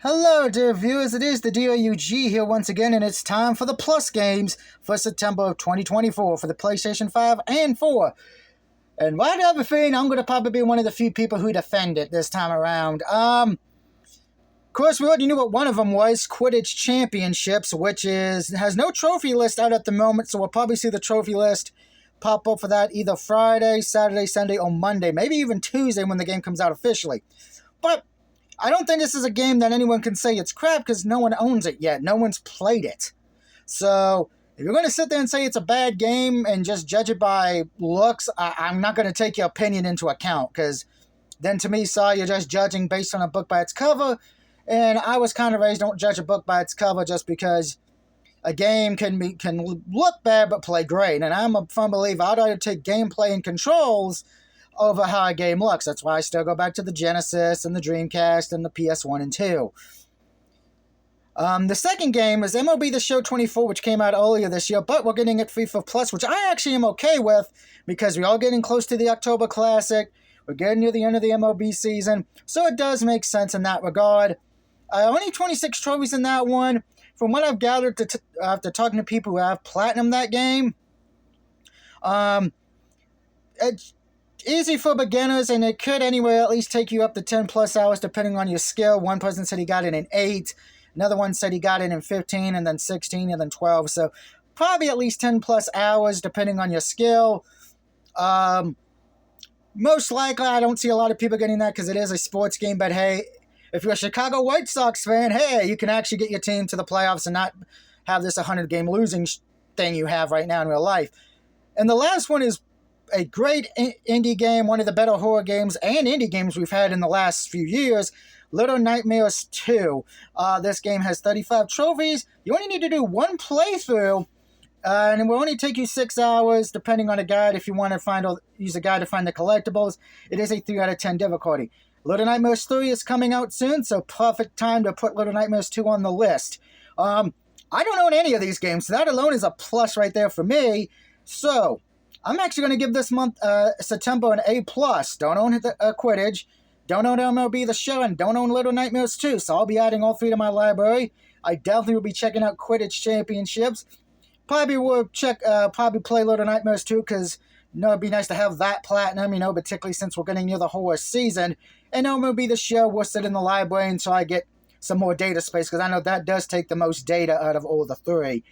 Hello, dear viewers. It is the DOUG here once again, and it's time for the Plus games for September of 2024 for the PlayStation 5 and 4. And why do I have a feeling I'm going to probably be one of the few people who defend it this time around? Of course, we already knew what one of them was, Quidditch Championships, which has no trophy list out at the moment, so we'll probably see the trophy list pop up for that either Friday, Saturday, Sunday, or Monday, maybe even Tuesday when the game comes out officially. But I don't think this is a game that anyone can say it's crap because no one owns it yet. No one's played it. So if you're going to sit there and say it's a bad game and just judge it by looks, I'm not going to take your opinion into account because then to me, you're just judging based on a book by its cover. And I was kind of raised, don't judge a book by its cover just because a game can look bad but play great. And I'm a firm believer I'd rather take gameplay and controls over how a game looks. That's why I still go back to the Genesis and the Dreamcast and the PS1 and 2. The second game is MLB The Show 24, which came out earlier this year, but we're getting it free for Plus, which I actually am okay with because we're all getting close to the October Classic. We're getting near the end of the MLB season, so it does make sense in that regard. Only 26 trophies in that one. From what I've gathered after talking to people who have platinum that game, it's easy for beginners, and it could anyway at least take you up to 10 plus hours depending on your skill. One person said he got it in 8, another one said he got it in 15, and then 16, and then 12. So probably at least 10 plus hours depending on your skill. Most likely, I don't see a lot of people getting that because it is a sports game, but hey, if you're a Chicago White Sox fan, hey, you can actually get your team to the playoffs and not have this 100-game losing thing you have right now in real life. And the last one is a great indie game, one of the better horror games and indie games we've had in the last few years, Little Nightmares 2. This game has 35 trophies. You only need to do one playthrough, and it will only take you 6 hours, depending on a guide. If you want to use a guide to find the collectibles, it is a 3 out of 10 difficulty. Little Nightmares 3 is coming out soon, so perfect time to put Little Nightmares 2 on the list. I don't own any of these games, so that alone is a plus right there for me. So I'm actually going to give this month, September, an A+. Don't own Quidditch, don't own MLB The Show, and don't own Little Nightmares 2, so I'll be adding all 3 to my library. I definitely will be checking out Quidditch Championships. Probably play Little Nightmares 2, because, it'd be nice to have that platinum, particularly since we're getting near the horror season. And MLB The Show will sit in the library until I get some more data space, because I know that does take the most data out of all the 3.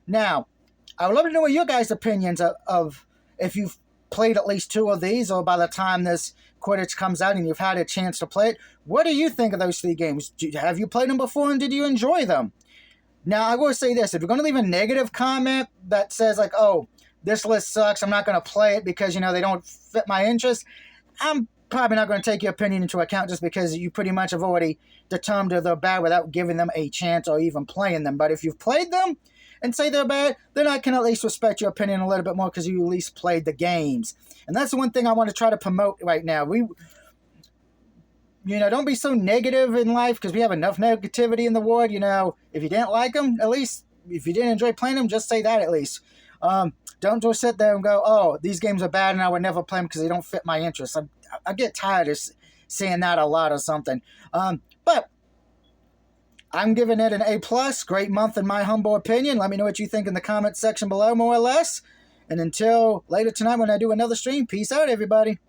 Now, I would love to know what your guys' opinions of if you've played at least 2 of these, or by the time this Quidditch comes out and you've had a chance to play it. What do you think of those 3 games? Have you played them before, and did you enjoy them? Now, I will say this. If you're going to leave a negative comment that says, like, oh, this list sucks, I'm not going to play it because, they don't fit my interest, I'm probably not going to take your opinion into account just because you pretty much have already determined they're bad without giving them a chance or even playing them. But if you've played them and say they're bad, then I can at least respect your opinion a little bit more because you at least played the games. And that's the one thing I want to try to promote right now. Don't be so negative in life because we have enough negativity in the world. If you didn't like them, at least, if you didn't enjoy playing them, just say that at least. Don't just sit there and go, oh, these games are bad and I would never play them because they don't fit my interests. I get tired of saying that a lot or something. But I'm giving it an A+. Great month in my humble opinion. Let me know what you think in the comments section below, more or less. And until later tonight when I do another stream, peace out, everybody.